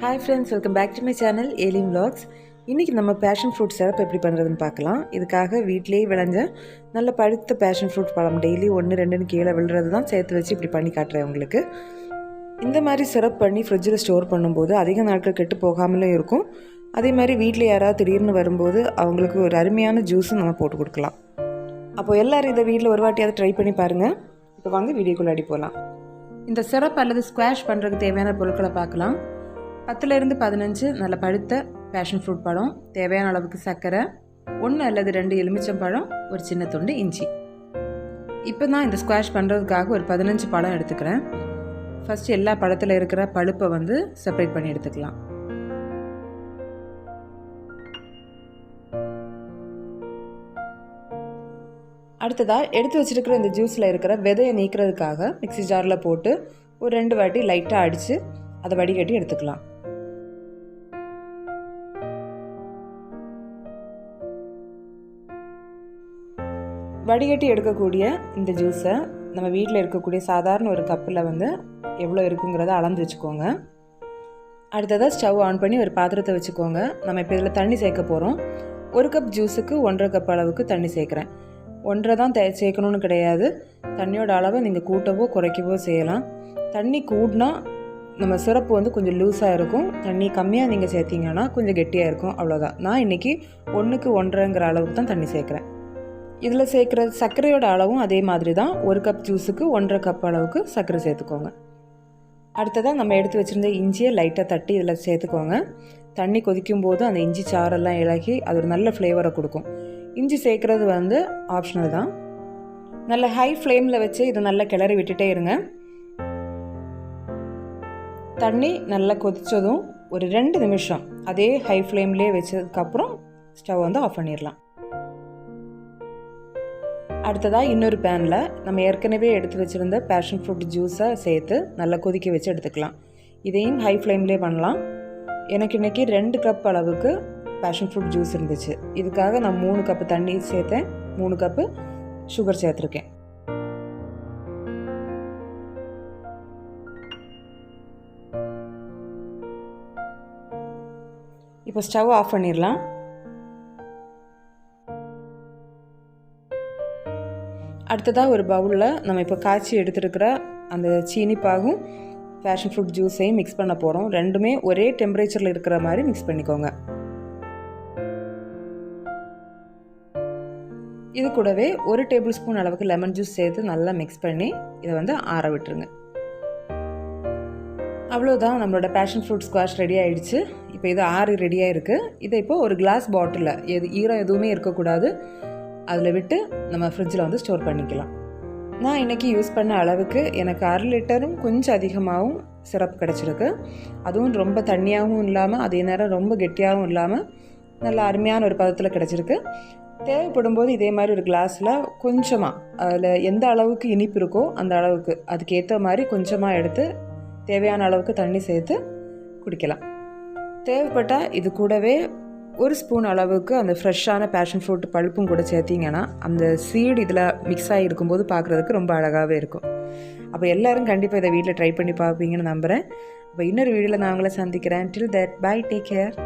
Hi friends, welcome back to my channel Elim vlogs. இன்னைக்கு நம்ம passion fruit syrup எப்படி பண்றதுன்னு பார்க்கலாம். இதுக்காக வீட்லயே விளைஞ்ச நல்ல பழுத்த passion fruit பழம் டெய்லி 1 2ன்னு கீழ விழுறது தான் சேர்த்து வச்சு இப்படி பண்ணி காட்றேன் உங்களுக்கு. இந்த மாதிரி syrup பண்ணி ஃப்ரிட்ஜ்ல ஸ்டோர் பண்ணும்போது அதிக நாட்கள் கெட்டு போகாமலே இருக்கும். அதே மாதிரி வீட்ல யாராவது திடீர்னு வரும்போது அவங்களுக்கு ஒரு அருமையான ஜூஸ் நம்ம போட்டு கொடுக்கலாம். அப்போ எல்லாரும் இத வீட்ல ஒரு வாட்டியாவது ட்ரை பண்ணி பாருங்க. இப்போ வாங்க வீடியோக்குள்ள போலாம். இந்த syrup அல்லது ஸ்குவாஷ் பண்றதுக்கு தேவையான பொருட்களை பார்க்கலாம். 10 இருந்து 15 நல்ல பழுத்த பேஷன் ஃப்ரூட் பழம், தேவையான அளவுக்கு சர்க்கரை, 1 அல்லது 2 எலுமிச்சம்பழம், ஒரு சின்ன துண்டு இஞ்சி. இப்போ நான் இந்த ஸ்குவாஷ் பண்ணுறதுக்காக ஒரு 15 பழம் எடுத்துக்கிறேன். ஃபர்ஸ்ட் எல்லா பழத்தில் இருக்கிற பழுப்பை வந்து செப்பரேட் பண்ணி எடுத்துக்கலாம். அடுத்ததாக எடுத்து வச்சிருக்கிற இந்த ஜூஸில் இருக்கிற விதையை நீக்கிறதுக்காக மிக்ஸி ஜாரில் போட்டு ஒரு 2 வாட்டி லைட்டாக அடித்து அதை வடிகட்டி எடுத்துக்கலாம். வடிகட்டி எடுக்கக்கூடிய இந்த ஜூஸை நம்ம வீட்டில் இருக்கக்கூடிய சாதாரண ஒரு கப்பில் வந்து எவ்வளோ இருக்குங்கிறத அளந்து வச்சுக்கோங்க. அடுத்ததாக ஸ்டவ் ஆன் பண்ணி ஒரு பாத்திரத்தை வச்சுக்கோங்க. நம்ம இப்போ இதில் தண்ணி சேர்க்க போகிறோம். 1 கப் ஜூஸுக்கு 1.5 கப் அளவுக்கு தண்ணி சேர்க்குறேன். 1.5 தான் சேர்க்கணும்னு கிடையாது. தண்ணியோட அளவை நீங்கள் கூட்டவோ குறைக்கவோ செய்யலாம். தண்ணி கூடினா நம்ம சிரப்பு வந்து கொஞ்சம் லூஸாக இருக்கும். தண்ணி கம்மியாக நீங்கள் சேர்த்திங்கன்னா கொஞ்சம் கெட்டியாக இருக்கும். அவ்வளோதான். நான் இன்றைக்கி 1க்கு 1.5ங்கிற அளவுக்கு தான் தண்ணி சேர்க்குறேன். இதில் சேர்க்குற சர்க்கரையோட அளவும் அதே மாதிரி தான். 1 கப் ஜூஸுக்கு 1.5 கப் அளவுக்கு சர்க்கரை சேர்த்துக்கோங்க. அடுத்ததாக நம்ம எடுத்து வச்சுருந்த இஞ்சியை லைட்டாக தட்டி இதில் சேர்த்துக்கோங்க. தண்ணி கொதிக்கும் போது அந்த இஞ்சி சாரெல்லாம் இலகி அது ஒரு நல்ல ஃப்ளேவரை கொடுக்கும். இஞ்சி சேர்க்குறது வந்து ஆப்ஷனல் தான். நல்ல ஹை ஃப்ளேமில் வச்சு இதை நல்லா கிளறி விட்டுட்டே இருங்க. தண்ணி நல்லா கொதித்ததும் ஒரு 2 நிமிஷம் அதே ஹை ஃப்ளேம்லேயே வச்சதுக்கப்புறம் ஸ்டவ் வந்து ஆஃப் பண்ணிடலாம். அடுத்ததாக இன்னொரு பேனில் நம்ம ஏற்கனவே எடுத்து வச்சுருந்த பேஷன் ஃப்ரூட் ஜூஸை சேர்த்து நல்லா கொதிக்க வச்சு எடுத்துக்கலாம். இதையும் ஹை ஃப்ளேம்லேயே பண்ணலாம். எனக்கு இன்றைக்கி 2 கப் அளவுக்கு பேஷன் ஃப்ரூட் ஜூஸ் இருந்துச்சு. இதுக்காக நான் 3 கப்பு தண்ணி சேர்த்தேன், 3 கப்பு சுகர் சேர்த்துருக்கேன். இப்போ ஸ்டவ் ஆஃப் பண்ணிடலாம். அடுத்ததாக ஒரு பவுலில் நம்ம இப்போ காய்ச்சி எடுத்துருக்கிற அந்த சீனிப்பாகும் பேஷன் ஃப்ரூட் ஜூஸையும் மிக்ஸ் பண்ண போகிறோம். ரெண்டுமே ஒரே டெம்பரேச்சரில் இருக்கிற மாதிரி மிக்ஸ் பண்ணிக்கோங்க. இது கூடவே 1 டேபிள் ஸ்பூன் அளவுக்கு லெமன் ஜூஸ் சேர்த்து நல்லா மிக்ஸ் பண்ணி இதை வந்து ஆற விட்டுருங்க. அவ்வளோதான், நம்மளோட பேஷன் ஃப்ரூட் ஸ்குவாஷ் ரெடி ஆகிடுச்சு. இப்போ இது ஆறி ரெடியாக இருக்குது. இதை இப்போ ஒரு கிளாஸ் பாட்டிலில் ஈரம் எதுவுமே இருக்கக்கூடாது, அதில் விட்டு நம்ம ஃப்ரிட்ஜில் வந்து ஸ்டோர் பண்ணிக்கலாம். நான் இன்றைக்கி யூஸ் பண்ண அளவுக்கு எனக்கு 1/2 லிட்டரும் கொஞ்சம் அதிகமாகவும் சிரப் கிடச்சிருக்கு. அதுவும் ரொம்ப தண்ணியாகவும் இல்லாமல் அதே நேரம் ரொம்ப கெட்டியாகவும் இல்லாமல் நல்ல அருமையான ஒரு பதத்தில் கிடச்சிருக்கு. தேவைப்படும் போது இதே மாதிரி ஒரு கிளாஸில் கொஞ்சமாக அதில் எந்த அளவுக்கு இனிப்பு இருக்கோ அந்த அளவுக்கு அதுக்கேற்ற மாதிரி கொஞ்சமாக எடுத்து தேவையான அளவுக்கு தண்ணி சேர்த்து குடிக்கலாம். தேவைப்பட்டால் இது கூடவே 1 ஸ்பூன் அளவுக்கு அந்த ஃப்ரெஷ்ஷான பேஷன் ஃப்ரூட் பழுப்பும் கூட சேர்த்திங்கன்னா அந்த சீடு இதில் மிக்ஸ் ஆகி இருக்கும்போது பார்க்குறதுக்கு ரொம்ப அழகாகவே இருக்கும். அப்போ எல்லோரும் கண்டிப்பாக இதை வீட்டில் ட்ரை பண்ணி பார்ப்பீங்கன்னு நம்புகிறேன். அப்போ இன்னொரு வீடியோவில் நான் உங்களை சந்திக்கிறேன். Till that bye, take care.